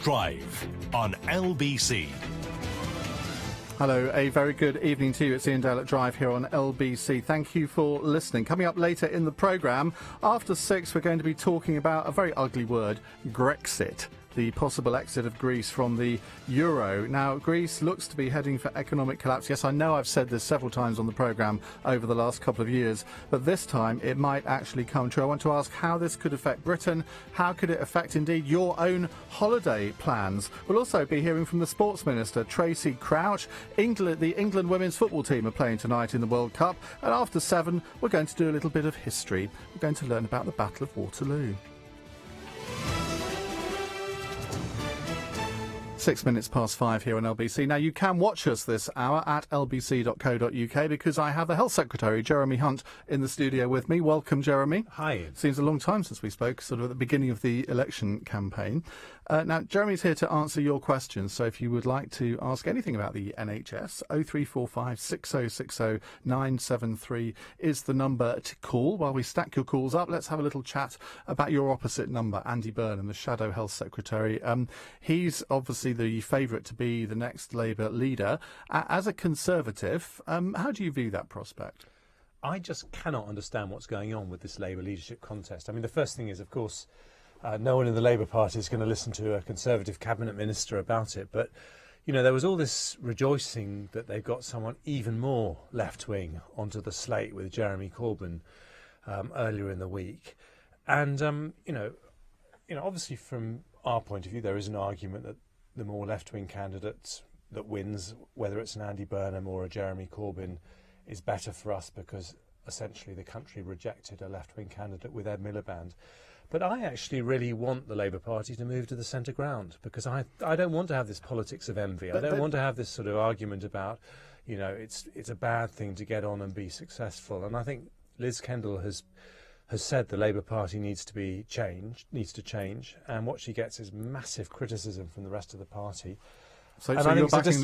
Drive on LBC. Hello, a very good evening to you. It's Ian Dale at Drive here on LBC. Thank you for listening. Coming up later in the programme, after 6, we're going to be talking about a very ugly word, Grexit. The possible exit of Greece from the euro. Now, Greece looks to be heading for economic collapse. Yes, I know I've said this several times on the programme over the last couple of years, but this time it might actually come true. I want to ask how this could affect Britain. How could it affect, indeed, your own holiday plans? We'll also be hearing from the Sports Minister, Tracy Crouch. The England women's football team are playing tonight in the World Cup. And after 7, we're going to do a little bit of history. We're going to learn about the Battle of Waterloo. 6 minutes past 5 here on LBC. Now, you can watch us this hour at lbc.co.uk because I have the Health Secretary, Jeremy Hunt, in the studio with me. Welcome, Jeremy. Hi. Seems a long time since we spoke, sort of at the beginning of the election campaign. Now, Jeremy's here to answer your questions, so if you would like to ask anything about the NHS, 0345 6060 973 is the number to call. While we stack your calls up, let's have a little chat about your opposite number, Andy Burnham, the Shadow Health Secretary. He's obviously the favourite to be the next Labour leader. As a Conservative, how do you view that prospect? I just cannot understand what's going on with this Labour leadership contest. I mean, the first thing is, of course, no one in the Labour Party is going to listen to a Conservative cabinet minister about it. But, you know, there was all this rejoicing that they've got someone even more left-wing onto the slate with Jeremy Corbyn earlier in the week. And, you know, obviously from our point of view, there is an argument that the more left-wing candidate that wins, whether it's an Andy Burnham or a Jeremy Corbyn, is better for us because essentially the country rejected a left-wing candidate with Ed Miliband. But I actually really want the Labour Party to move to the centre ground because I don't want to have this politics of envy. I don't want to have this sort of argument about, you know, it's a bad thing to get on and be successful. And I think Liz Kendall has said the Labour Party needs to change, and what she gets is massive criticism from the rest of the party. So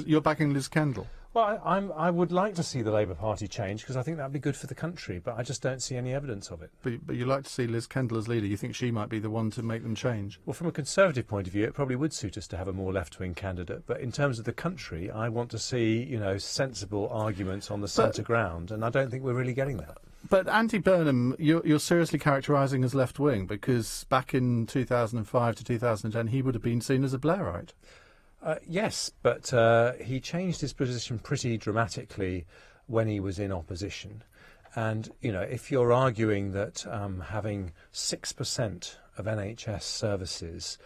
you're backing Liz Kendall? Well, I would like to see the Labour Party change because I think that would be good for the country, but I just don't see any evidence of it. But you like to see Liz Kendall as leader. You think she might be the one to make them change? Well, from a Conservative point of view, it probably would suit us to have a more left-wing candidate. But in terms of the country, I want to see, you know, sensible arguments on the centre ground, and I don't think we're really getting that. But Andy Burnham, you're seriously characterising as left-wing because back in 2005 to 2010, he would have been seen as a Blairite. Yes, but he changed his position pretty dramatically when he was in opposition. And, you know, if you're arguing that having 6% of NHS services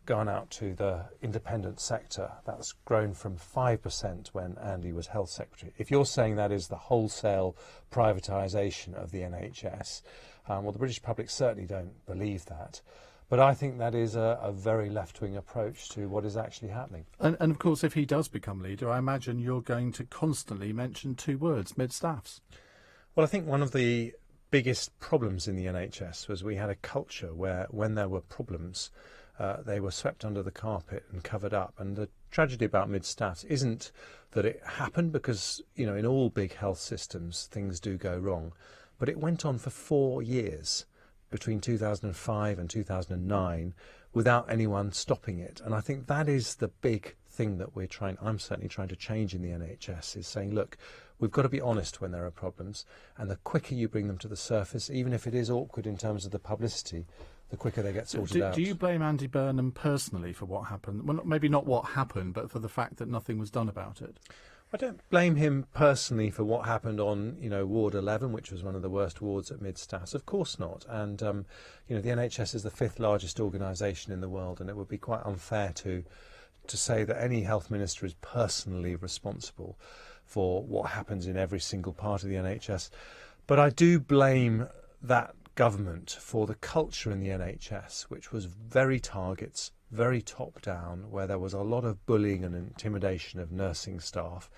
gone out to the independent sector, that's grown from 5% when Andy was Health Secretary. If you're saying that is the wholesale privatisation of the NHS, well, the British public certainly don't believe that. But I think that is a very left-wing approach to what is actually happening. And of course, if he does become leader, I imagine you're going to constantly mention two words, mid-staffs. Well, I think one of the biggest problems in the NHS was we had a culture where when there were problems, they were swept under the carpet and covered up. And the tragedy about mid-staffs isn't that it happened because, you know, in all big health systems, things do go wrong. But it went on for 4 years. Between 2005 and 2009 without anyone stopping it. And I think that is the big thing that I'm certainly trying to change in the NHS, is saying, look, we've got to be honest when there are problems, and the quicker you bring them to the surface, even if it is awkward in terms of the publicity, the quicker they get sorted out. Do you blame Andy Burnham personally for what happened? Well, maybe not what happened, but for the fact that nothing was done about it? I don't blame him personally for what happened on, you know, Ward 11, which was one of the worst wards at mid-staffs. Of course not. And, you know, the NHS is the 5th largest organisation in the world, and it would be quite unfair to say that any health minister is personally responsible for what happens in every single part of the NHS. But I do blame that government for the culture in the NHS, which was very targets, very top-down, where there was a lot of bullying and intimidation of nursing staff,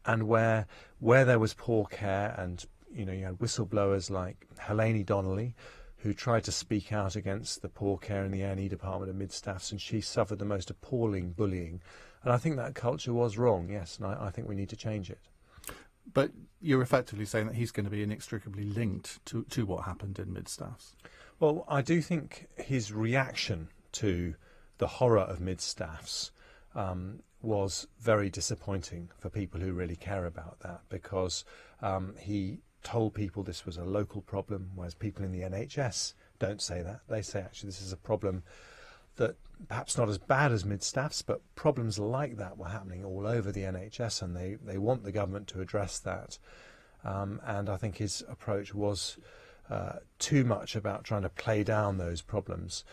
and where there was poor care, and you had whistleblowers like Helene Donnelly, who tried to speak out against the poor care in the A&E department at mid-staffs, and she suffered the most appalling bullying. And I think that culture was wrong, yes, and I think we need to change it. But you're effectively saying that he's going to be inextricably linked to what happened in mid-staffs. Well, I do think his reaction to the horror of mid-staffs was very disappointing for people who really care about that, because he told people this was a local problem, whereas people in the NHS don't say that. They say actually this is a problem that perhaps not as bad as mid-staffs, but problems like that were happening all over the NHS, and they want the government to address that. And I think his approach was too much about trying to play down those problems.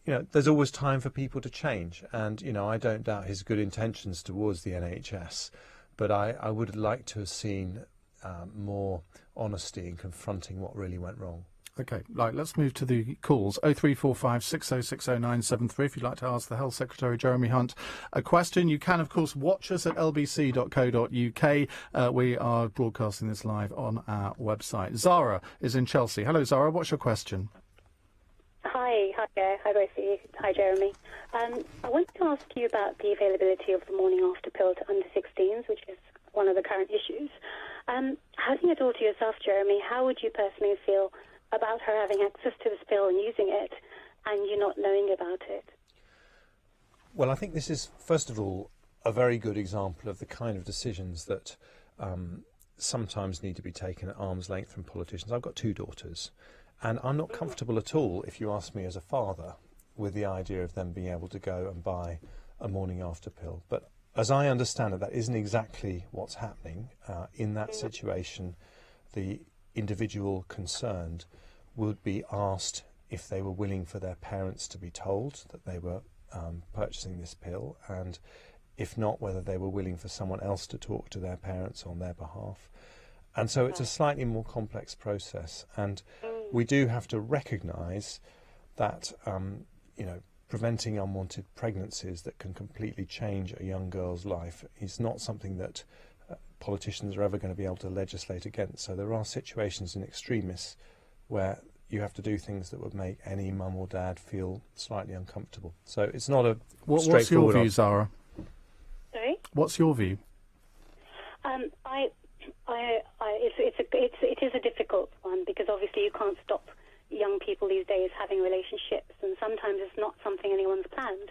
There's always time for people to change, and I don't doubt his good intentions towards the NHS, but I would like to have seen more honesty in confronting what really went wrong. OK, right, let's move to the calls. 0345 6060973 if you'd like to ask the Health Secretary, Jeremy Hunt, a question. You can, of course, watch us at lbc.co.uk. We are broadcasting this live on our website. Zara is in Chelsea. Hello, Zara. What's your question? Hi Rosie. Hi Jeremy. I wanted to ask you about the availability of the morning after pill to under 16s, which is one of the current issues. Having a daughter yourself, Jeremy, how would you personally feel about her having access to this pill and using it, and you not knowing about it? Well, I think this is, first of all, a very good example of the kind of decisions that sometimes need to be taken at arm's length from politicians. I've got 2 daughters, and I'm not comfortable at all, if you ask me as a father, with the idea of them being able to go and buy a morning after pill. But as I understand it, that isn't exactly what's happening. In that situation, the individual concerned would be asked if they were willing for their parents to be told that they were purchasing this pill, and if not, whether they were willing for someone else to talk to their parents on their behalf. And so it's a slightly more complex process, and we do have to recognise that preventing unwanted pregnancies that can completely change a young girl's life is not something that politicians are ever going to be able to legislate against. So there are situations in extremis where you have to do things that would make any mum or dad feel slightly uncomfortable. So it's not a straightforward... What's your view, Zara? Sorry? What's your view? It is a difficult one, because obviously you can't stop young people these days having relationships, and sometimes it's not something anyone's planned.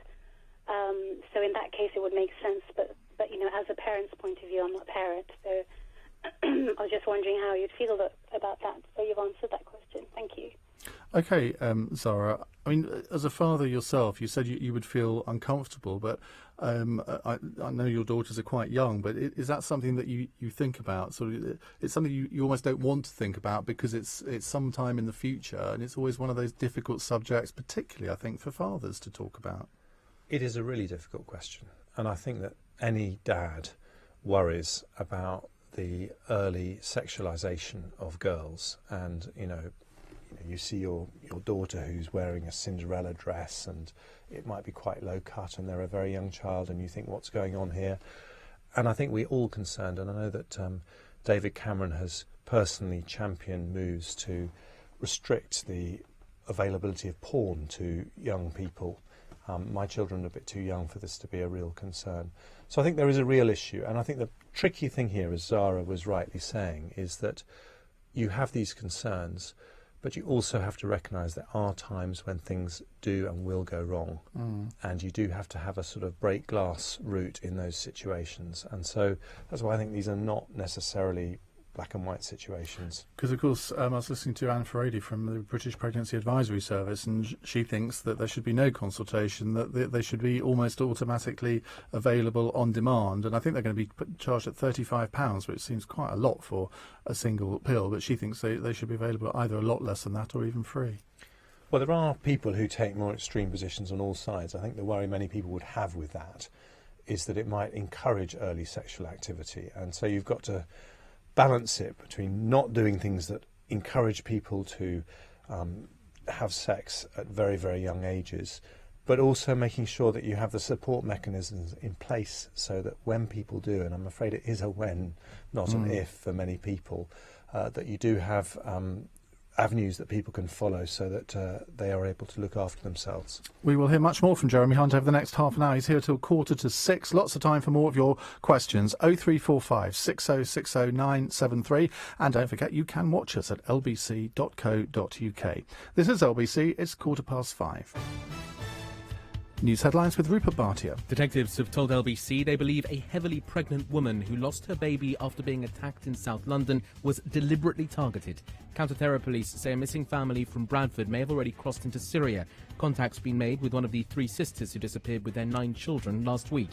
So in that case, it would make sense. But as a parent's point of view, I'm not a parent, so I was just wondering how you'd feel about that. So you've answered that question. Thank you. OK, Zara, I mean, as a father yourself, you said you would feel uncomfortable, but I know your daughters are quite young, but is that something that you think about? Sort of, it's something you almost don't want to think about, because it's sometime in the future, and it's always one of those difficult subjects, particularly, I think, for fathers to talk about. It is a really difficult question, and I think that any dad worries about the early sexualisation of girls, and you see your daughter who's wearing a Cinderella dress, and it might be quite low cut, and they're a very young child, and you think, what's going on here? And I think we're all concerned, and I know that David Cameron has personally championed moves to restrict the availability of porn to young people. My children are a bit too young for this to be a real concern. So I think there is a real issue, and I think the tricky thing here, as Zara was rightly saying, is that you have these concerns, but you also have to recognise there are times when things do and will go wrong, and you do have to have a sort of break glass route in those situations. And so that's why I think these are not necessarily black and white situations. Because, of course, I was listening to Anne Farady from the British Pregnancy Advisory Service, and she thinks that there should be no consultation, that they should be almost automatically available on demand. And I think they're going to be charged at £35, which seems quite a lot for a single pill, but she thinks they should be available either a lot less than that or even free. Well, there are people who take more extreme positions on all sides. I think the worry many people would have with that is that it might encourage early sexual activity. And so you've got to balance it between not doing things that encourage people to have sex at very, very young ages, but also making sure that you have the support mechanisms in place so that when people do, and I'm afraid it is a when, not an if for many people, that you do have avenues that people can follow so that they are able to look after themselves. We will hear much more from Jeremy Hunt over the next half an hour. He's here till 5:45. Lots of time for more of your questions. 0345 6060973. And don't forget, you can watch us at lbc.co.uk. This is LBC. It's 5:15. News headlines with Rupert Bhatia. Detectives have told LBC they believe a heavily pregnant woman who lost her baby after being attacked in South London was deliberately targeted. Counter-terror police say a missing family from Bradford may have already crossed into Syria. Contact's been made with one of the 3 sisters who disappeared with their 9 children last week.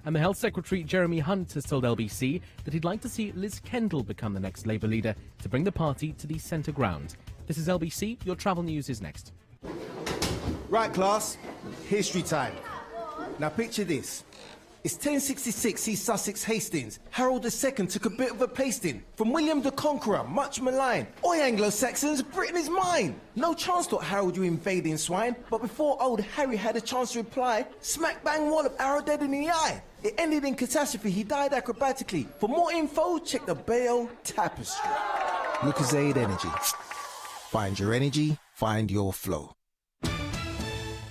And the Health Secretary Jeremy Hunt has told LBC that he'd like to see Liz Kendall become the next Labour leader to bring the party to the centre ground. This is LBC. Your travel news is next. Right, class, history time. Now picture this. It's 1066 East Sussex Hastings. Harold II took a bit of a pasting from William the Conqueror, much maligned. Oi, Anglo-Saxons, Britain is mine. No chance, thought Harold, you invading swine. But before old Harry had a chance to reply, smack bang wallop, arrow dead in the eye. It ended in catastrophe, he died acrobatically. For more info, check the Bayeux Tapestry. Lucozade Energy. Find your energy, find your flow.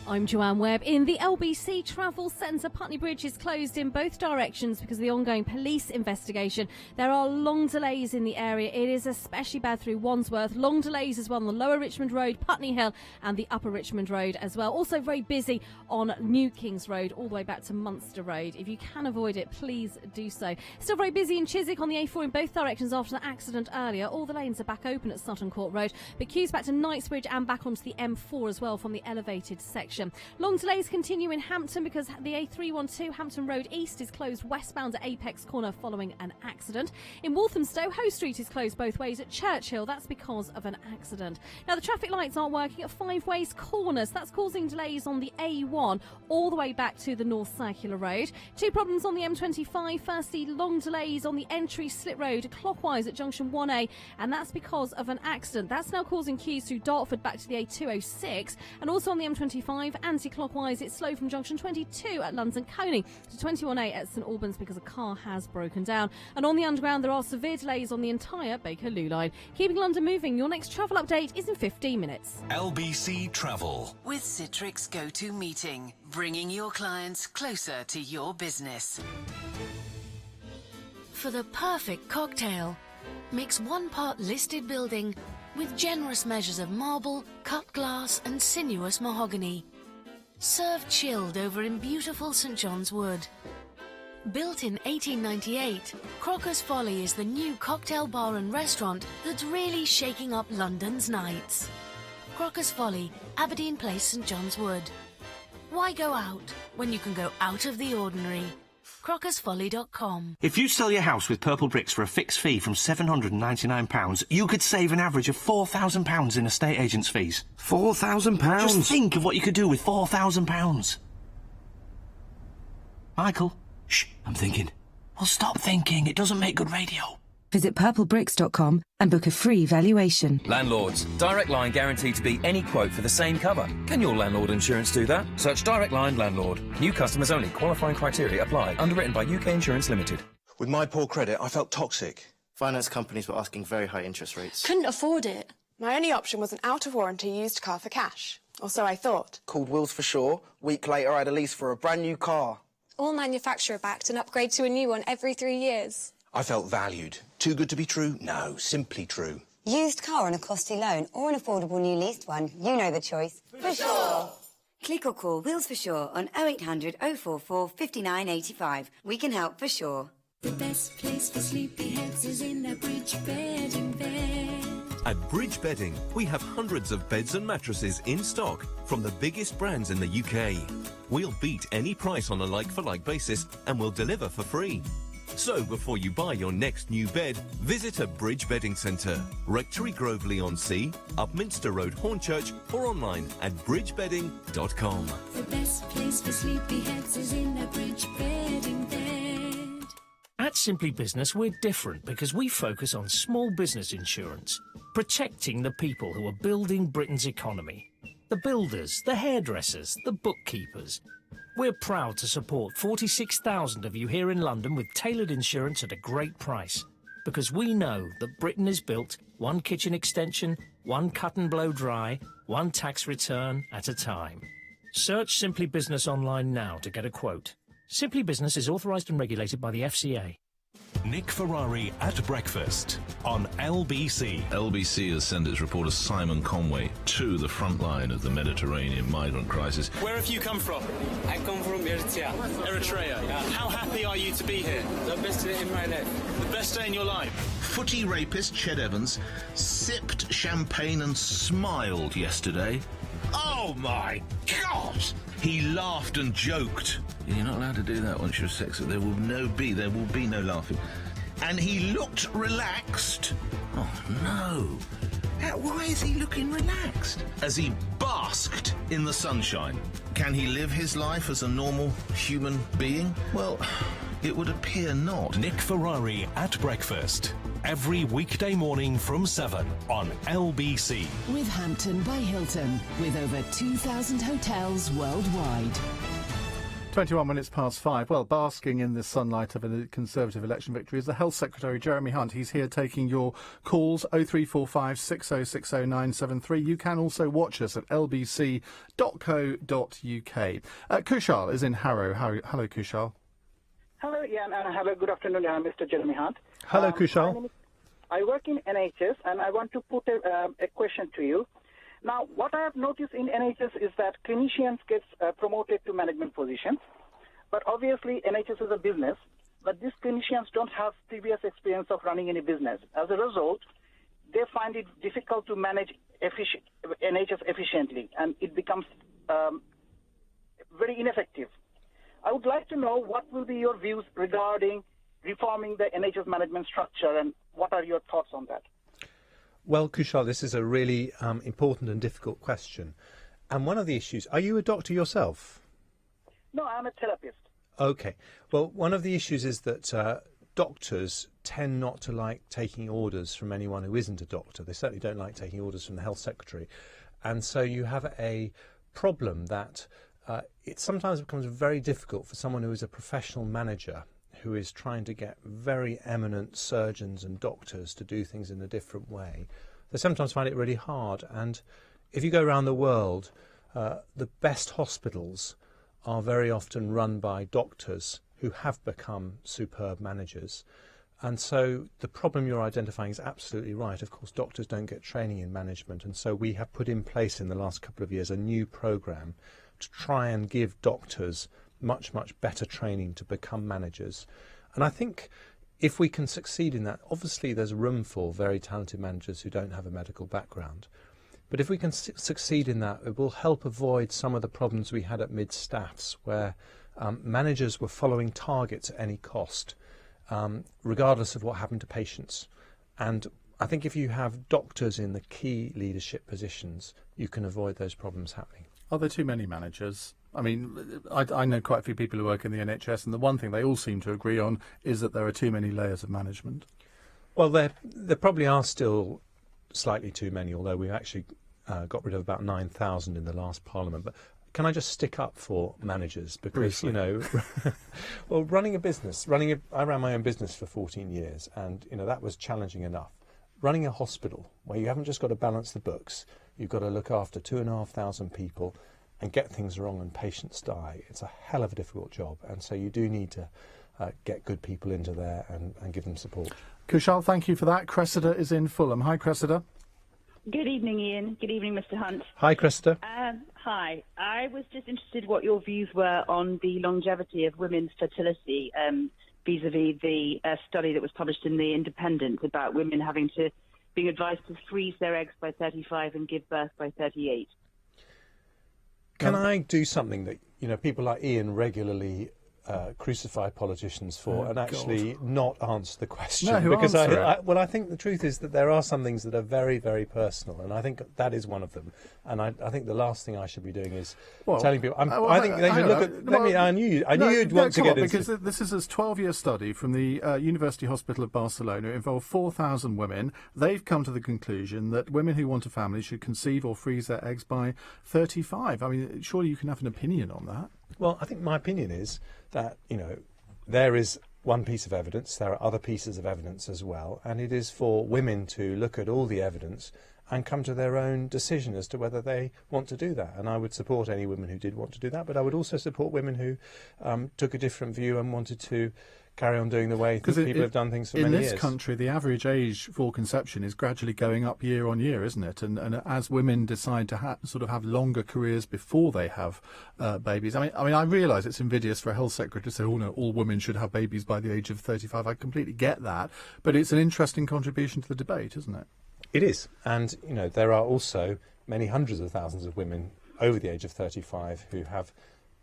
I'm Joanne Webb. In the LBC Travel Centre, Putney Bridge is closed in both directions because of the ongoing police investigation. There are long delays in the area. It is especially bad through Wandsworth. Long delays as well on the Lower Richmond Road, Putney Hill and the Upper Richmond Road as well. Also very busy on New Kings Road all the way back to Munster Road. If you can avoid it, please do so. Still very busy in Chiswick on the A4 in both directions after the accident earlier. All the lanes are back open at Sutton Court Road, but queues back to Knightsbridge and back onto the M4 as well from the elevated section. Long delays continue in Hampton because the A312 Hampton Road East is closed westbound at Apex Corner following an accident. In Walthamstow, Hoe Street is closed both ways at Churchill. That's because of an accident. Now, the traffic lights aren't working at Five Ways Corners. That's causing delays on the A1 all the way back to the North Circular Road. 2 problems on the M25. Firstly, long delays on the entry Slit Road clockwise at Junction 1A, and that's because of an accident. That's now causing queues through Dartford back to the A206, and also on the M25 anti-clockwise it's slow from Junction 22 at London Coney to 21A at St Albans because a car has broken down. And on the Underground there are severe delays on the entire Bakerloo line. Keeping London moving, your next travel update is in 15 minutes. LBC Travel. With Citrix Go-To Meeting, bringing your clients closer to your business. For the perfect cocktail, mix 1 part listed building with generous measures of marble, cut glass and sinuous mahogany. Served chilled over in beautiful St John's Wood. Built in 1898, Crocker's Folly is the new cocktail bar and restaurant that's really shaking up London's nights. Crocker's Folly, Aberdeen Place, St John's Wood. Why go out when you can go out of the ordinary? crockersfolly.com. If you sell your house with Purple Bricks for a fixed fee from £799, you could save an average of £4,000 in estate agents' fees. £4,000? Just think of what you could do with £4,000. Michael? Shh, I'm thinking. Well, stop thinking. It doesn't make good radio. Visit purplebricks.com and book a free valuation. Landlords. Direct Line guaranteed to beat any quote for the same cover. Can your landlord insurance do that? Search Direct Line Landlord. New customers only. Qualifying criteria apply. Underwritten by UK Insurance Limited. With my poor credit, I felt toxic. Finance companies were asking very high interest rates. Couldn't afford it. My only option was an out-of-warranty used car for cash. Or so I thought. Called Wheels for Sure. Week later, I had a lease for a brand new car. All manufacturer-backed and upgrade to a new one every 3 years. I felt valued. Too good to be true? No, simply true. Used car on a costly loan or an affordable new leased one, you know the choice. For sure. Click or call Wheels for Sure on 0800 044 5985. We can help for sure. The best place for sleepyheads is in a Bridge bedding bed. At Bridge Bedding, we have hundreds of beds and mattresses in stock from the biggest brands in the UK. We'll beat any price on a like-for-like basis and we'll deliver for free. So before you buy your next new bed, visit a Bridge Bedding Centre, Rectory Groveley-on-Sea, Upminster Road, Hornchurch, or online at bridgebedding.com. The best place for sleepyheads is in a Bridge bedding bed. At Simply Business, we're different because we focus on small business insurance, protecting the people who are building Britain's economy. The builders, the hairdressers, the bookkeepers. We're proud to support 46,000 of you here in London with tailored insurance at a great price. Because we know that Britain is built one kitchen extension, one cut and blow dry, one tax return at a time. Search Simply Business online now to get a quote. Simply Business is authorised and regulated by the FCA. Nick Ferrari at breakfast on LBC. LBC has sent its reporter Simon Conway to the front line of the Mediterranean migrant crisis. Where have you come from? I come from Eritrea. Eritrea. Yeah. How happy are you to be here? The best day in my life. The best day in your life. Footy rapist Ched Evans sipped champagne and smiled yesterday. Oh my God! He laughed and joked. You're not allowed to do that once you're sexy. There will be no laughing. And he looked relaxed. Oh no. Why is he looking relaxed? As he basked in the sunshine. Can he live his life as a normal human being? Well, it would appear not. Nick Ferrari at breakfast. Every weekday morning from 7 on LBC. With Hampton by Hilton, with over 2,000 hotels worldwide. 21 minutes past 5. Well, basking in the sunlight of a Conservative election victory is the Health Secretary, Jeremy Hunt. He's here taking your calls, 0345 6060 973. You can also watch us at lbc.co.uk. Kushal is in Harrow. Hello, Kushal. Hello, Ian, and hello, good afternoon, Mr. Jeremy Hunt. Hello, Kushal. I work in NHS, and I want to put a question to you. Now, what I have noticed in NHS is that clinicians get promoted to management positions, but obviously NHS is a business, but these clinicians don't have previous experience of running any business. As a result, they find it difficult to manage NHS efficiently, and it becomes very ineffective. I would like to know what will be your views regarding reforming the NHS management structure, and what are your thoughts on that? Well, Kushal, this is a really important and difficult question. And one of the issues, are you a doctor yourself? No, I'm a therapist. Okay. Well, one of the issues is that doctors tend not to like taking orders from anyone who isn't a doctor. They certainly don't like taking orders from the Health Secretary. And so you have a problem that it sometimes becomes very difficult for someone who is a professional manager who is trying to get very eminent surgeons and doctors to do things in a different way. They sometimes find it really hard. And if you go around the world, the best hospitals are very often run by doctors who have become superb managers. And so the problem you're identifying is absolutely right. Of course, doctors don't get training in management. And so we have put in place in the last couple of years a new programme to try and give doctors much, much better training to become managers. And I think if we can succeed in that, obviously there's room for very talented managers who don't have a medical background. But if we can succeed in that, it will help avoid some of the problems we had at mid-staffs, where managers were following targets at any cost, regardless of what happened to patients. And I think if you have doctors in the key leadership positions, you can avoid those problems happening. Are there too many managers? I mean, I know quite a few people who work in the NHS, and the one thing they all seem to agree on is that there are too many layers of management. Well, there probably are still slightly too many, although we've actually got rid of about 9,000 in the last Parliament. But can I just stick up for managers? Because, Briefly. you know, well, running a business, I ran my own business for 14 years, and, you know, that was challenging enough. Running a hospital, where you haven't just got to balance the books, you've got to look after 2,500 people, and get things wrong and patients die. It's a hell of a difficult job, and so you do need to get good people into there and give them support. Kushal, thank you for that. Cressida is in Fulham. Hi, Cressida. Good evening, Ian. Good evening, Mr. Hunt. Hi, Cressida. Hi. I was just interested what your views were on the longevity of women's fertility vis-a-vis the study that was published in The Independent about women being advised to freeze their eggs by 35 and give birth by 38. Can I do something that, you know, people like Ian regularly crucify politicians for, and actually not answer the question? No, because I think the truth is that there are some things that are very, very personal, and I think that is one of them. And I think the last thing I should be doing is telling people. I think they should look at. I knew you'd want to get into because this is a 12-year study from the University Hospital of Barcelona. It involved 4,000 women. They've come to the conclusion that women who want a family should conceive or freeze their eggs by 35. I mean, surely you can have an opinion on that. Well, I think my opinion is that, you know, there is one piece of evidence, there are other pieces of evidence as well, and it is for women to look at all the evidence and come to their own decision as to whether they want to do that. And I would support any women who did want to do that, but I would also support women who took a different view and wanted to carry on doing the way people have done things for many years. In this country, the average age for conception is gradually going up year on year, isn't it? And as women decide to sort of have longer careers before they have babies, I mean, I realise it's invidious for a health secretary to say, oh no, all women should have babies by the age of 35. I completely get that, but it's an interesting contribution to the debate, isn't it? It is, and there are also many hundreds of thousands of women over the age of 35 who have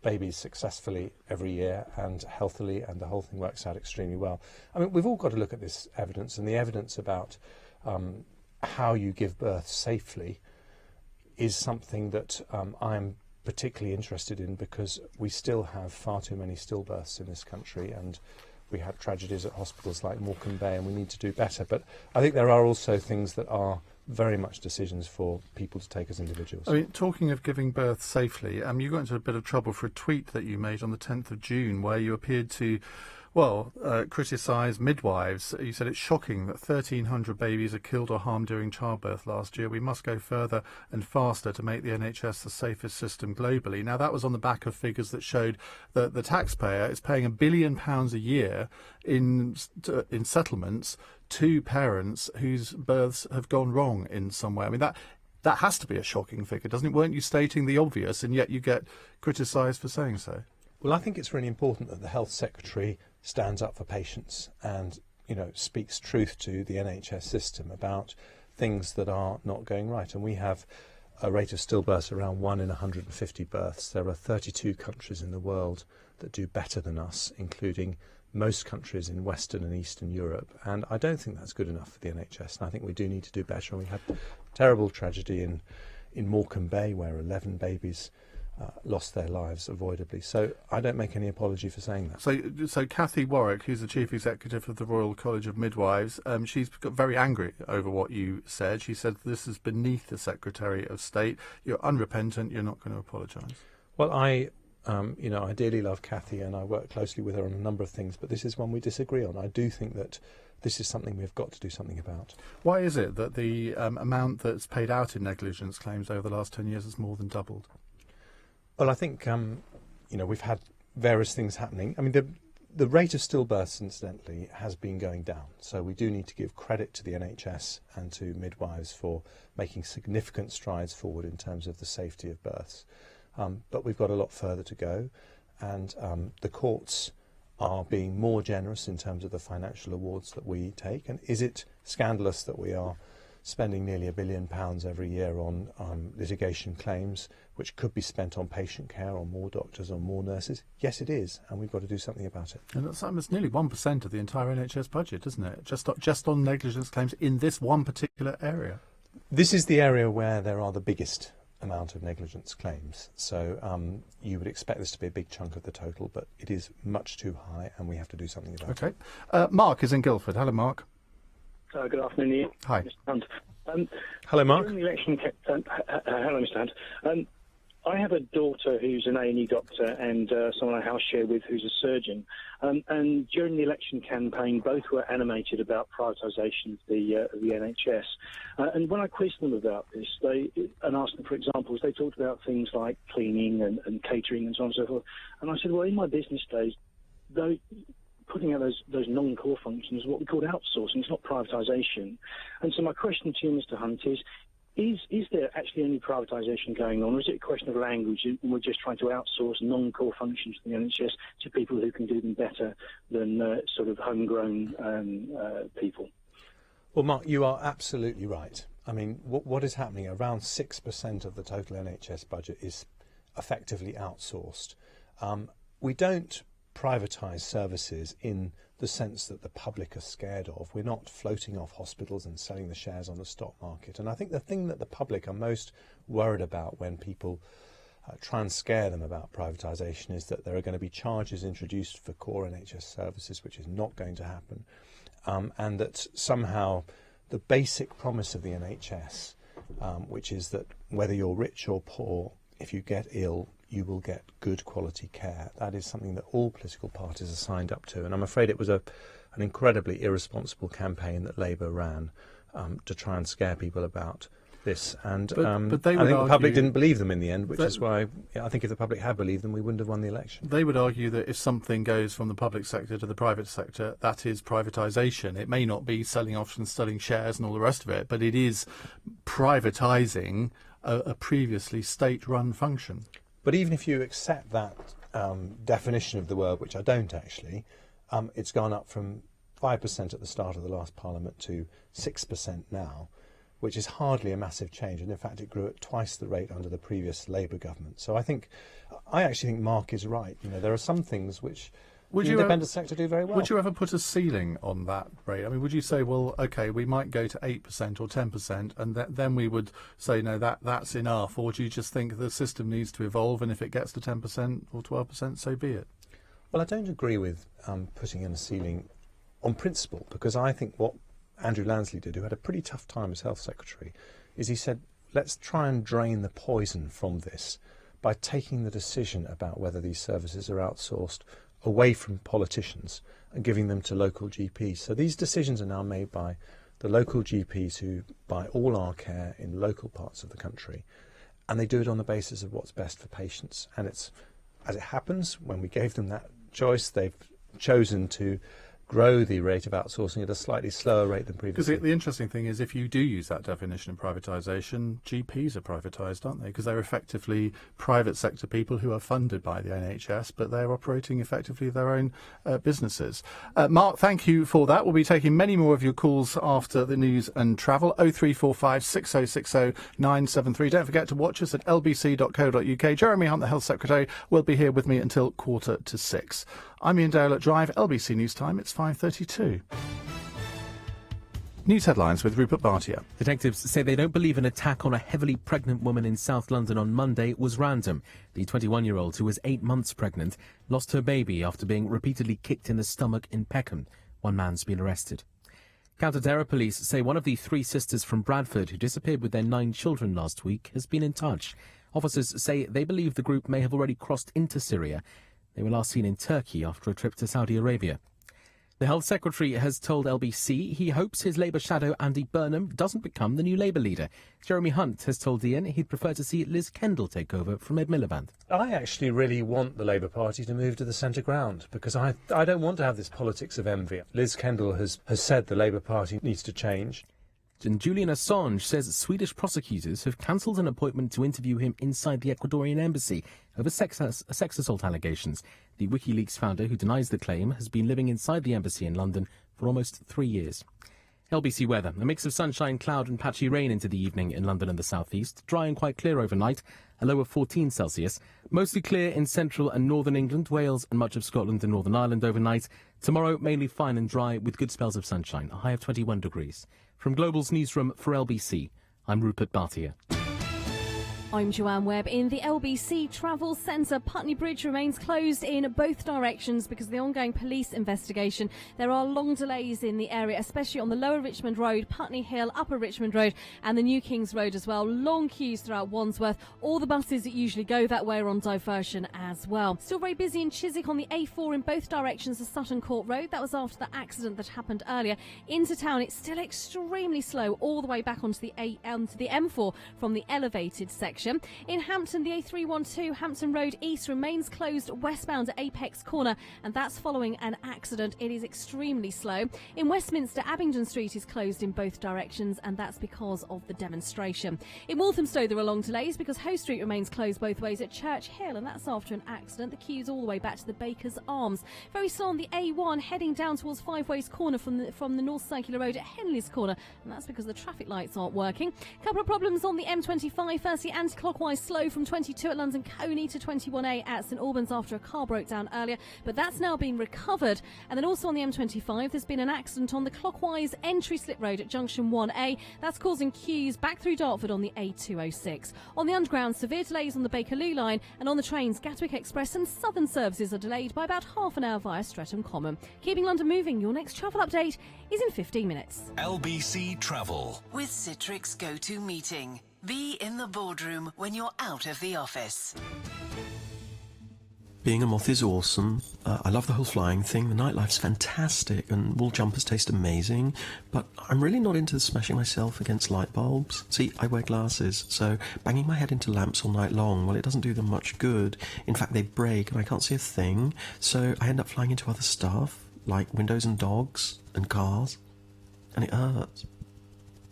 babies successfully every year and healthily, and the whole thing works out extremely well. I mean, we've all got to look at this evidence, and the evidence about how you give birth safely is something that I'm particularly interested in, because we still have far too many stillbirths in this country, and we had tragedies at hospitals like Morecambe Bay, and we need to do better. But I think there are also things that are very much decisions for people to take as individuals. I mean, talking of giving birth safely, you got into a bit of trouble for a tweet that you made on the 10th of June where you appeared to, criticise midwives. You said it's shocking that 1,300 babies are killed or harmed during childbirth last year. We must go further and faster to make the NHS the safest system globally. Now, that was on the back of figures that showed that the taxpayer is paying £1 billion a year in settlements to parents whose births have gone wrong in some way. I mean, that has to be a shocking figure, doesn't it? Weren't you stating the obvious, and yet you get criticised for saying so? Well, I think it's really important that the Health Secretary stands up for patients and, speaks truth to the NHS system about things that are not going right. And we have a rate of stillbirths around 1 in 150 births. There are 32 countries in the world that do better than us, including most countries in Western and Eastern Europe, and I don't think that's good enough for the NHS, and I think we do need to do better. And we had terrible tragedy in Morecambe Bay where 11 babies lost their lives avoidably. So I don't make any apology for saying that. So Cathy Warwick, who's the Chief Executive of the Royal College of Midwives, she's got very angry over what you said. She said this is beneath the Secretary of State. You're unrepentant. You're not going to apologise. Well, I dearly love Cathy, and I work closely with her on a number of things, but this is one we disagree on. I do think that this is something we've got to do something about. Why is it that the amount that's paid out in negligence claims over the last 10 years has more than doubled? Well, I think, we've had various things happening. I mean, the rate of stillbirths, incidentally, has been going down. So we do need to give credit to the NHS and to midwives for making significant strides forward in terms of the safety of births. But we've got a lot further to go, and the courts are being more generous in terms of the financial awards that we take. And is it scandalous that we are spending nearly £1 billion every year on litigation claims, which could be spent on patient care, on more doctors, on more nurses? Yes, it is, and we've got to do something about it. And that's nearly 1% of the entire NHS budget, isn't it? Just on negligence claims in this one particular area. This is the area where there are the biggest amount of negligence claims. So you would expect this to be a big chunk of the total, but it is much too high, and we have to do something about it. Okay. Mark is in Guildford. Hello, Mark. Good afternoon, Ian. Hi. Mr. Hunt. Hello, Mark. During the election, hello, Mr. Hunt. I have a daughter who's an A&E doctor and someone I house share with who's a surgeon. And during the election campaign, both were animated about privatisation of the NHS. And when I quizzed them about this, and asked them for examples, they talked about things like cleaning and catering and so on and so forth. And I said, well, in my business days, though, putting out those non-core functions is what we call outsourcing. It's not privatisation. And so my question to you, Mr. Hunt, is there actually any privatisation going on, or is it a question of language and we're just trying to outsource non-core functions to the NHS to people who can do them better than sort of homegrown people? Well, Mark, you are absolutely right. I mean, what is happening, around 6% of the total NHS budget is effectively outsourced. We don't privatise services in the sense that the public are scared of. We're not floating off hospitals and selling the shares on the stock market. And I think the thing that the public are most worried about when people try and scare them about privatisation is that there are going to be charges introduced for core NHS services, which is not going to happen, and that somehow the basic promise of the NHS, which is that whether you're rich or poor, if you get ill, you will get good quality care. That is something that all political parties are signed up to. And I'm afraid it was an incredibly irresponsible campaign that Labour ran to try and scare people about this, and but they I would think the public argue didn't believe them in the end, which is why I think if the public had believed them, we wouldn't have won the election. They would argue that if something goes from the public sector to the private sector, that is privatisation. It may not be selling options, selling shares and all the rest of it, but it is privatising a previously state-run function. But even if you accept that definition of the word, which I don't actually, it's gone up from 5% at the start of the last Parliament to 6% now, which is hardly a massive change, and in fact it grew at twice the rate under the previous Labour government. So I actually think Mark is right. You know, there are some things which the independent sector do very well. Would you ever put a ceiling on that rate? I mean, would you say, well, OK, we might go to 8% or 10%, and then we would say, no, that's enough? Or do you just think the system needs to evolve, and if it gets to 10% or 12%, so be it? Well, I don't agree with putting in a ceiling on principle, because I think what Andrew Lansley did, who had a pretty tough time as Health Secretary, is he said, let's try and drain the poison from this by taking the decision about whether these services are outsourced away from politicians and giving them to local GPs. So these decisions are now made by the local GPs who buy all our care in local parts of the country, and they do it on the basis of what's best for patients. And it's, as it happens, when we gave them that choice, they've chosen to grow the rate of outsourcing at a slightly slower rate than previously. Because the interesting thing is, if you do use that definition of privatisation, GPs are privatised, aren't they? Because they're effectively private sector people who are funded by the NHS, but they're operating effectively their own businesses. Mark, thank you for that. We'll be taking many more of your calls after the news and travel. 0345 6060 973. Don't forget to watch us at lbc.co.uk. Jeremy Hunt, the Health Secretary, will be here with me until 5:45. I'm Ian Dale at Drive, LBC News Time. It's 5:32. News headlines with Rupert Bhatia. Detectives say they don't believe an attack on a heavily pregnant woman in South London on Monday was random. The 21-year-old, who was 8 months pregnant, lost her baby after being repeatedly kicked in the stomach in Peckham. One man's been arrested. Counter-terror police say one of the 3 sisters from Bradford who disappeared with their 9 children last week has been in touch. Officers say they believe the group may have already crossed into Syria. They were last seen in Turkey after a trip to Saudi Arabia. The Health Secretary has told LBC he hopes his Labour shadow Andy Burnham doesn't become the new Labour leader. Jeremy Hunt has told Ian he'd prefer to see Liz Kendall take over from Ed Miliband. I actually really want the Labour Party to move to the centre ground, because I don't want to have this politics of envy. Liz Kendall has said the Labour Party needs to change. And Julian Assange says Swedish prosecutors have cancelled an appointment to interview him inside the Ecuadorian embassy over sex assault allegations. The WikiLeaks founder, who denies the claim, has been living inside the embassy in London for almost 3 years. LBC weather. A mix of sunshine, cloud and patchy rain into the evening in London and the southeast. Dry and quite clear overnight. A low of 14 Celsius. Mostly clear in central and northern England, Wales and much of Scotland and Northern Ireland overnight. Tomorrow, mainly fine and dry with good spells of sunshine. A high of 21 degrees. From Global's newsroom for LBC, I'm Rupert Bhatia. I'm Joanne Webb. In the LBC Travel Centre, Putney Bridge remains closed in both directions because of the ongoing police investigation. There are long delays in the area, especially on the Lower Richmond Road, Putney Hill, Upper Richmond Road and the New Kings Road as well. Long queues throughout Wandsworth. All the buses that usually go that way are on diversion as well. Still very busy in Chiswick on the A4 in both directions of Sutton Court Road. That was after the accident that happened earlier. Into town, it's still extremely slow all the way back onto the M4 from the elevated section. In Hampton, the A312 Hampton Road East remains closed westbound at Apex Corner, and that's following an accident. It is extremely slow. In Westminster, Abingdon Street is closed in both directions, and that's because of the demonstration. In Walthamstow, there are long delays because Hoe Street remains closed both ways at Church Hill, and that's after an accident. The queue's all the way back to the Baker's Arms. Very slow on the A1, heading down towards Five Ways Corner from the North Circular Road at Henley's Corner, and that's because the traffic lights aren't working. Couple of problems on the M25, firstly anti-clockwise slow from 22 at London Colney to 21A at St Albans after a car broke down earlier, but that's now been recovered. And then also on the M25, there's been an accident on the clockwise entry slip road at junction 1A. That's causing queues back through Dartford on the A206. On the underground, severe delays on the Bakerloo line, and on the trains, Gatwick Express and Southern services are delayed by about half an hour via Streatham Common. Keeping London moving, your next travel update is in 15 minutes. LBC Travel. With Citrix Go-To Meeting. Be in the boardroom when you're out of the office. Being a moth is awesome. I love the whole flying thing. The nightlife's fantastic, and wool jumpers taste amazing. But I'm really not into smashing myself against light bulbs. See, I wear glasses, so banging my head into lamps all night long, well, it doesn't do them much good. In fact, they break, and I can't see a thing. So I end up flying into other stuff, like windows and dogs and cars, and it hurts.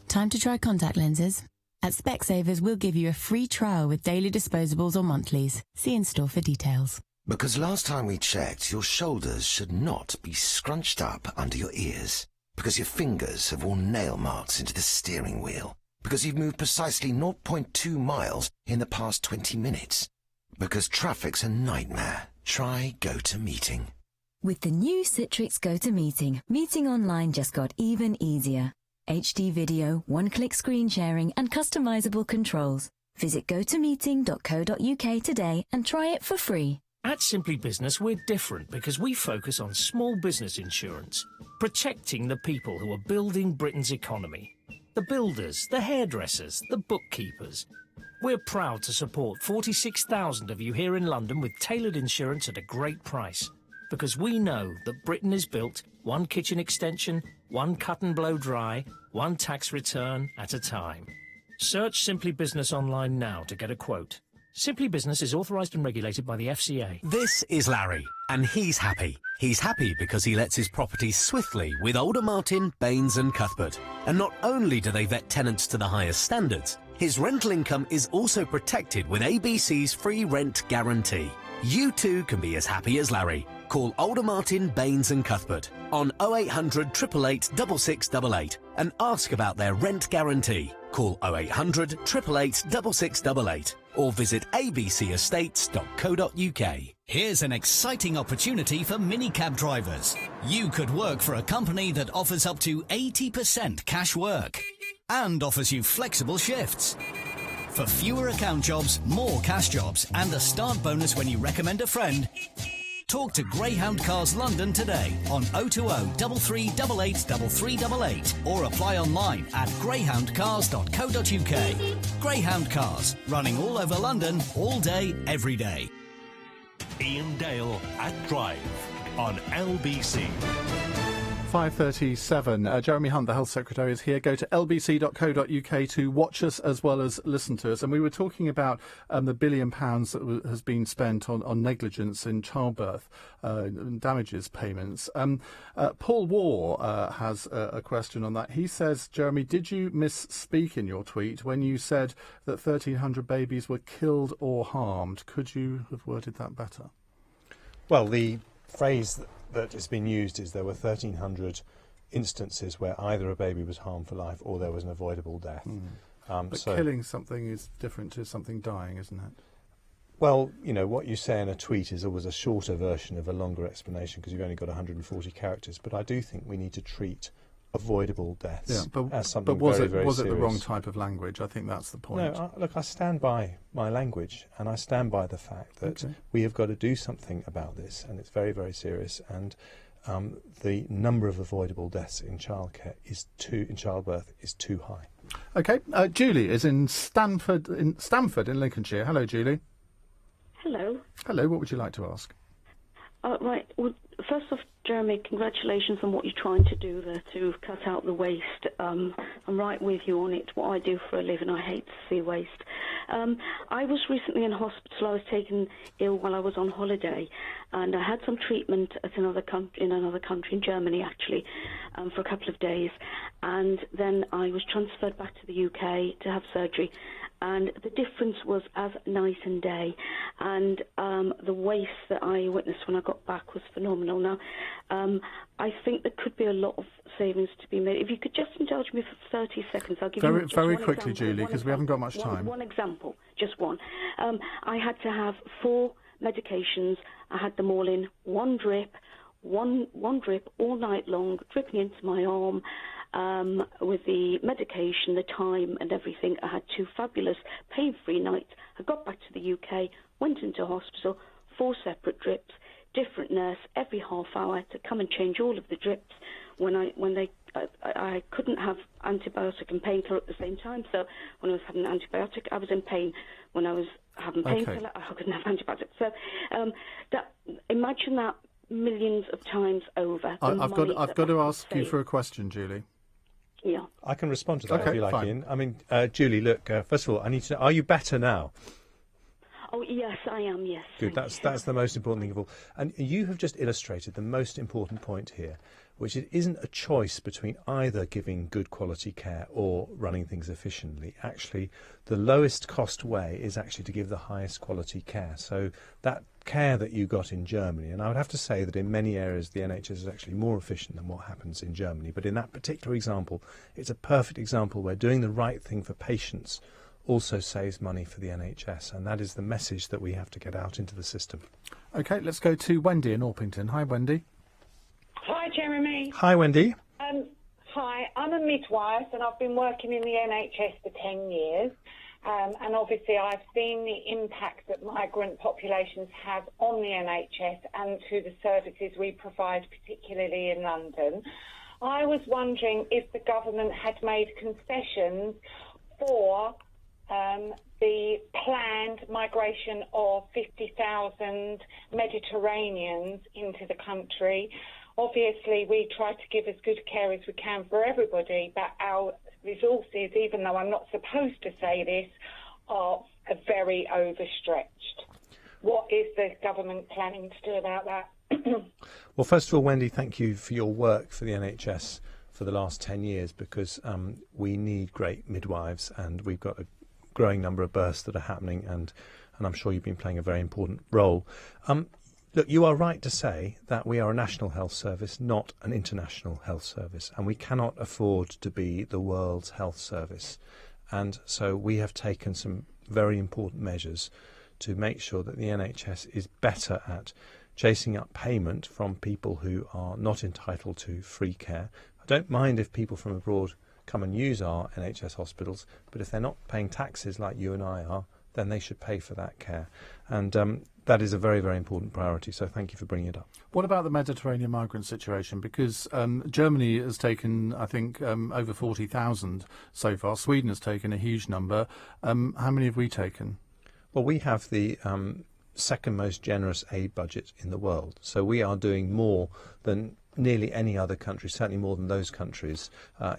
Time to try contact lenses. At Specsavers, we'll give you a free trial with daily disposables or monthlies. See in store for details. Because last time we checked, your shoulders should not be scrunched up under your ears. Because your fingers have worn nail marks into the steering wheel. Because you've moved precisely 0.2 miles in the past 20 minutes. Because traffic's a nightmare. Try GoToMeeting. With the new Citrix GoToMeeting, meeting online just got even easier. HD video, one-click screen sharing and customizable controls. Visit gotomeeting.co.uk today and try it for free. At Simply Business, we're different because we focus on small business insurance, protecting the people who are building Britain's economy. The builders, the hairdressers, the bookkeepers. We're proud to support 46,000 of you here in London with tailored insurance at a great price. Because we know that Britain is built one kitchen extension, one cut and blow dry, one tax return at a time. Search Simply Business online now to get a quote. Simply Business is authorised and regulated by the FCA. This is Larry, and he's happy. He's happy because he lets his property swiftly with Alder Martin, Baines and Cuthbert. And not only do they vet tenants to the highest standards, his rental income is also protected with ABC's free rent guarantee. You too can be as happy as Larry. Call Alder Martin, Baines and Cuthbert on 0800 888 6688 and ask about their rent guarantee. Call 0800 888 6688 or visit abcestates.co.uk. Here's an exciting opportunity for minicab drivers. You could work for a company that offers up to 80% cash work and offers you flexible shifts. For fewer account jobs, more cash jobs, and a start bonus when you recommend a friend, talk to Greyhound Cars London today on 020 3388 3388 or apply online at greyhoundcars.co.uk. Greyhound Cars, running all over London, all day, every day. Ian Dale at Drive on LBC. 5:37. Jeremy Hunt, the Health Secretary, is here. Go to lbc.co.uk to watch us as well as listen to us. And we were talking about the £1 billion that has been spent on negligence in childbirth damages payments. Paul Waugh has a question on that. He says, Jeremy, did you misspeak in your tweet when you said that 1,300 babies were killed or harmed? Could you have worded that better? Well, the phrase that has been used is there were 1,300 instances where either a baby was harmed for life or there was an avoidable death. But killing something is different to something dying, isn't it? Well, you know, what you say in a tweet is always a shorter version of a longer explanation because you've only got 140 characters. But I do think we need to treat avoidable deaths as something very serious. Was it the wrong type of language? I think that's the point. No, look, I stand by my language and I stand by the fact that we have got to do something about this, and it's very, very serious. And the number of avoidable deaths in childbirth is too high. Okay, Julie is in Stamford in Lincolnshire. Hello, Julie. Hello. Hello. What would you like to ask? Right. Well, first off, Jeremy, congratulations on what you're trying to do there to cut out the waste. I'm right with you on it. What I do for a living, I hate to see waste. I was recently in hospital. I was taken ill while I was on holiday, and I had some treatment at another country, in Germany actually, for a couple of days, and then I was transferred back to the UK to have surgery. And the difference was as night and day, and the waste that I witnessed when I got back was phenomenal. Now, I think there could be a lot of savings to be made. If you could just indulge me for 30 seconds, I'll give you just very one quickly, example. Julie, because we haven't got much time. One example, just one. I had to have 4 medications. I had them all in one drip all night long, dripping into my arm. With the medication, the time and everything, I had 2 fabulous pain-free nights. I got back to the UK, went into hospital, 4 separate drips, different nurse every half hour to come and change all of the drips when they I couldn't have antibiotic and painkiller at the same time. So when I was having an antibiotic, I was in pain. When I was having painkiller, I couldn't have antibiotics. So imagine that millions of times over. I've got to ask you for a question, Julie. Yeah. I can respond to that Okay, if you like, fine. Ian. I mean, Julie, look, first of all, I need to know, are you better now? Oh, yes, I am, yes. Good, that's the most important thing of all. And you have just illustrated the most important point here, which it isn't a choice between either giving good quality care or running things efficiently. Actually, the lowest cost way is actually to give the highest quality care. So that care that you got in Germany, and I would have to say that in many areas the NHS is actually more efficient than what happens in Germany. But in that particular example, it's a perfect example where doing the right thing for patients also saves money for the NHS, and that is the message that we have to get out into the system. OK, let's go to Wendy in Orpington. Hi, Wendy. Hi, Jeremy. Hi, Wendy. Hi, I'm a midwife and I've been working in the NHS for 10 years. And obviously I've seen the impact that migrant populations have on the NHS and to the services we provide, particularly in London. I was wondering if the government had made concessions for the planned migration of 50,000 Mediterraneans into the country. Obviously, we try to give as good care as we can for everybody, but our resources, even though I'm not supposed to say this, are very overstretched. What is the government planning to do about that? Well, first of all, Wendy, thank you for your work for the NHS for the last 10 years, because we need great midwives, and we've got a growing number of births that are happening, and I'm sure you've been playing a very important role. Look, you are right to say that we are a national health service, not an international health service, and we cannot afford to be the world's health service. And so we have taken some very important measures to make sure that the NHS is better at chasing up payment from people who are not entitled to free care. I don't mind if people from abroad come and use our NHS hospitals, but if they're not paying taxes like you and I are, then they should pay for that care. And that is a very, very important priority, so thank you for bringing it up. What about the Mediterranean migrant situation? Because Germany has taken, I think, over 40,000 so far. Sweden has taken a huge number. How many have we taken? Well, we have the second most generous aid budget in the world, so we are doing more than nearly any other country, certainly more than those countries,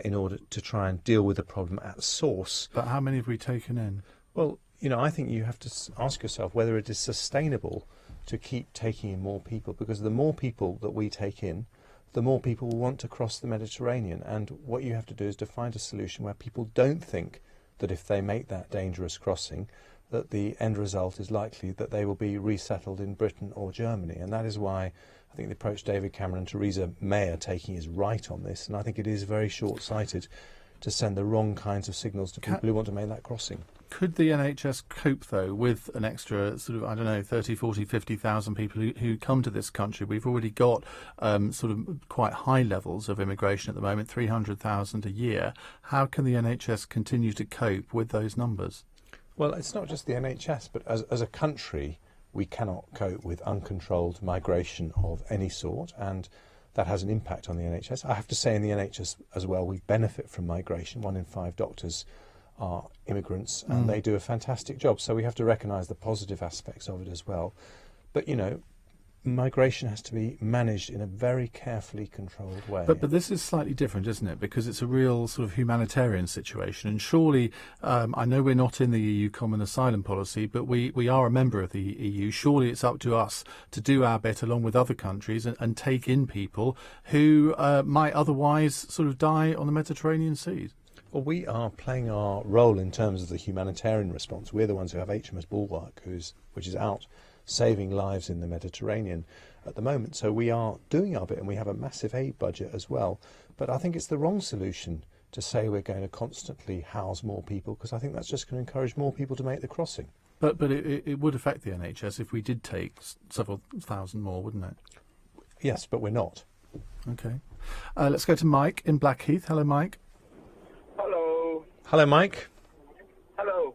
in order to try and deal with the problem at source. But how many have we taken in? Well, you know, I think you have to ask yourself whether it is sustainable to keep taking in more people, because the more people that we take in, the more people will want to cross the Mediterranean. And what you have to do is to find a solution where people don't think that if they make that dangerous crossing, that the end result is likely that they will be resettled in Britain or Germany. And that is why I think the approach David Cameron and Theresa May are taking is right on this. And I think it is very short-sighted to send the wrong kinds of signals to people who want to make that crossing. Could the NHS cope, though, with an extra sort of, I don't know, 30, 40, 50,000 people who come to this country? We've already got sort of quite high levels of immigration at the moment, 300,000 a year. How can the NHS continue to cope with those numbers? Well, it's not just the NHS, but as a country, we cannot cope with uncontrolled migration of any sort, and that has an impact on the NHS. I have to say in the NHS as well, we benefit from migration. 1 in 5 doctors are immigrants, and they do a fantastic job. So we have to recognise the positive aspects of it as well. But, you know, migration has to be managed in a very carefully controlled way. But this is slightly different, isn't it? Because it's a real sort of humanitarian situation. And surely, I know we're not in the EU Common Asylum Policy, but we are a member of the EU. Surely it's up to us to do our bit along with other countries and take in people who might otherwise sort of die on the Mediterranean seas. Well, we are playing our role in terms of the humanitarian response. We're the ones who have HMS Bulwark, which is out saving lives in the Mediterranean at the moment. So we are doing our bit, and we have a massive aid budget as well. But I think it's the wrong solution to say we're going to constantly house more people, because I think that's just going to encourage more people to make the crossing. But it would affect the NHS if we did take several thousand more, wouldn't it? Yes, but we're not. OK. Let's go to Mike in Blackheath. Hello, Mike. Hello. Hello, Mike. Hello.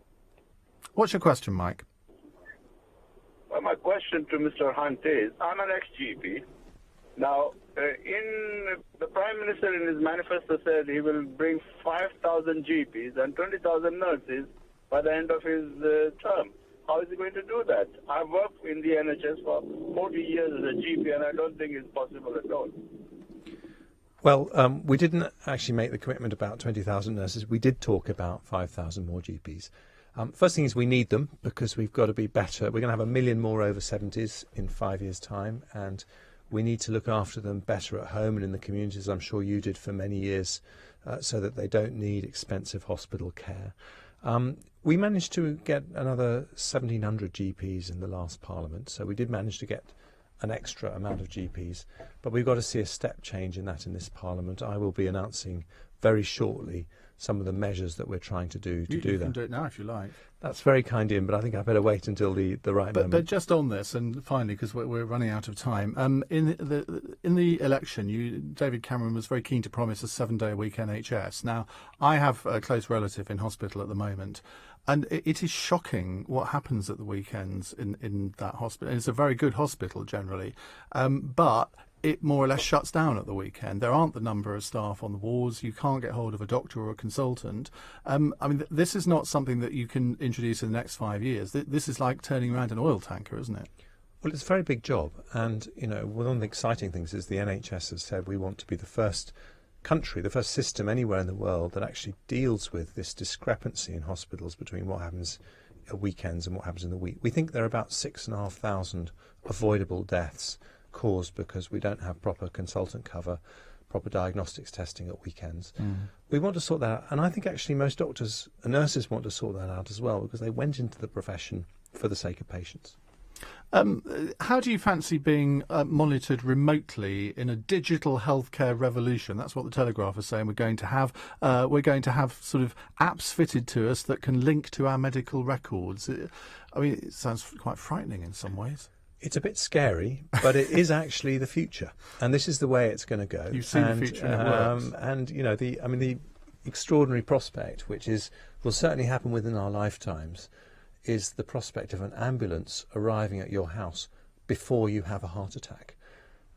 What's your question, Mike? Well, my question to Mr. Hunt is, I'm an ex-GP, Now, in the Prime Minister in his manifesto said he will bring 5,000 GPs and 20,000 nurses by the end of his term. How is he going to do that? I've worked in the NHS for 40 years as a GP, and I don't think it's possible at all. Well, we didn't actually make the commitment about 20,000 nurses. We did talk about 5,000 more GPs. First thing is we need them because we've got to be better. We're going to have 1 million more over 70s in 5 years' time, and we need to look after them better at home and in the communities. I'm sure you did for many years, so that they don't need expensive hospital care. We managed to get another 1,700 GPs in the last Parliament, so we did manage to get an extra amount of GPs, but we've got to see a step change in that in this Parliament. I will be announcing very shortly some of the measures that we're trying to do to do that. You can do it now if you like. That's very kind, Ian, but I think I better wait until the right moment. But just on this, and finally, because we're running out of time, in the election, David Cameron was very keen to promise a 7-day-a-week NHS. Now, I have a close relative in hospital at the moment, and it is shocking what happens at the weekends in that hospital. It's a very good hospital generally, but it more or less shuts down at the weekend. There aren't the number of staff on the wards. You can't get hold of a doctor or a consultant. I mean, this is not something that you can introduce in the next 5 years. This is like turning around an oil tanker, isn't it? Well, it's a very big job. And, one of the exciting things is the NHS has said we want to be the first country, the first system anywhere in the world that actually deals with this discrepancy in hospitals between what happens at weekends and what happens in the week. We think there are about 6,500 avoidable deaths caused because we don't have proper consultant cover, proper diagnostics testing at weekends. We want to sort that out, and I think actually most doctors and nurses want to sort that out as well because they went into the profession for the sake of patients. How do you fancy being monitored remotely in a digital healthcare revolution? That's what the Telegraph is saying. We're going to have sort of apps fitted to us that can link to our medical records. I mean, it sounds quite frightening in some ways. It's a bit scary, but it is actually the future, and this is the way it's going to go. You've seen the future, and it works. And the extraordinary prospect, which will certainly happen within our lifetimes, is the prospect of an ambulance arriving at your house before you have a heart attack.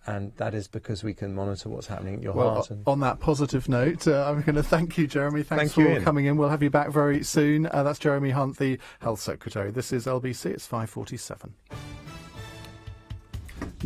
And that is because we can monitor what's happening at your heart. On that positive note, I'm going to thank you, Jeremy. Thanks for coming in. We'll have you back very soon. That's Jeremy Hunt, the Health Secretary. This is LBC. It's 5:47.